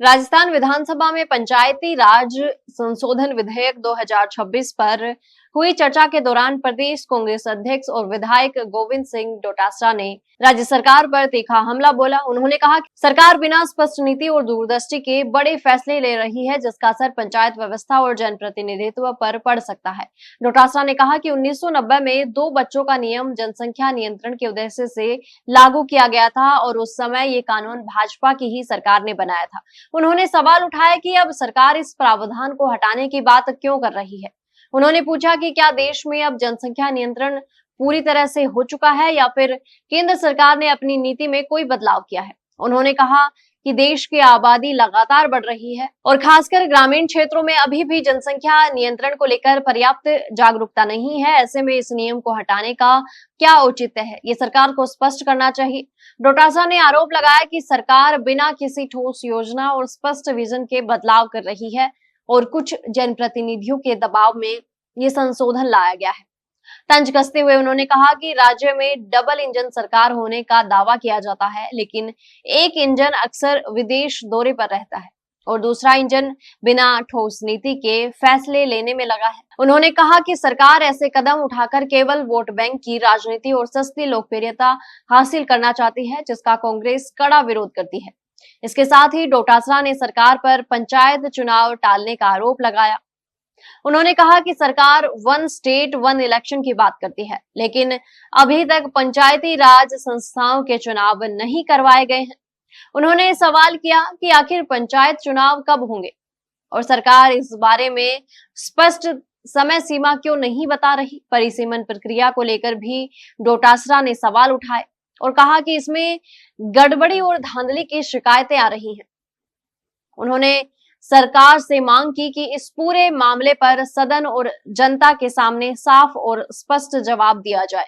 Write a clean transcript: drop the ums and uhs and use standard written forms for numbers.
राजस्थान विधानसभा में पंचायती राज संशोधन विधेयक 2026 पर हुई चर्चा के दौरान प्रदेश कांग्रेस अध्यक्ष और विधायक गोविंद सिंह डोटासरा ने राज्य सरकार पर तीखा हमला बोला। उन्होंने कहा कि सरकार बिना स्पष्ट नीति और दूरदृष्टि के बड़े फैसले ले रही है, जिसका असर पंचायत व्यवस्था और जनप्रतिनिधित्व पर पड़ सकता है। डोटासरा ने कहा कि 1990 में 2 बच्चों का नियम जनसंख्या नियंत्रण के उद्देश्य से लागू किया गया था और उस समय ये कानून भाजपा की ही सरकार ने बनाया था। उन्होंने सवाल उठाया कि अब सरकार इस प्रावधान को हटाने की बात क्यों कर रही है। उन्होंने पूछा कि क्या देश में अब जनसंख्या नियंत्रण पूरी तरह से हो चुका है या फिर केंद्र सरकार ने अपनी नीति में कोई बदलाव किया है। उन्होंने कहा कि देश की आबादी लगातार बढ़ रही है और खासकर ग्रामीण क्षेत्रों में अभी भी जनसंख्या नियंत्रण को लेकर पर्याप्त जागरूकता नहीं है। ऐसे में इस नियम को हटाने का क्या औचित्य है, ये सरकार को स्पष्ट करना चाहिए। डोटासरा ने आरोप लगाया कि सरकार बिना किसी ठोस योजना और स्पष्ट विजन के बदलाव कर रही है और कुछ जनप्रतिनिधियों के दबाव में ये संशोधन लाया गया है। तंज कसते हुए उन्होंने कहा कि राज्य में डबल इंजन सरकार होने का दावा किया जाता है, लेकिन एक इंजन अक्सर विदेश दौरे पर रहता है और दूसरा इंजन बिना ठोस नीति के फैसले लेने में लगा है। उन्होंने कहा कि सरकार ऐसे कदम उठाकर केवल वोट बैंक की राजनीति और सस्ती लोकप्रियता हासिल करना चाहती है, जिसका कांग्रेस कड़ा विरोध करती है। इसके साथ ही डोटासरा ने सरकार पर पंचायत चुनाव टालने का आरोप लगाया। उन्होंने कहा कि सरकार 1 स्टेट 1 इलेक्शन की बात करती है, लेकिन अभी तक पंचायती राज संस्थाओं के चुनाव नहीं करवाए गए हैं। उन्होंने सवाल किया कि आखिर पंचायत चुनाव कब होंगे और सरकार इस बारे में स्पष्ट समय सीमा क्यों नहीं बता रही। परिसीमन प्रक्रिया को लेकर भी डोटासरा ने सवाल उठाए और कहा कि इसमें गड़बड़ी और धांधली की शिकायतें आ रही हैं। उन्होंने सरकार से मांग की कि इस पूरे मामले पर सदन और जनता के सामने साफ और स्पष्ट जवाब दिया जाए।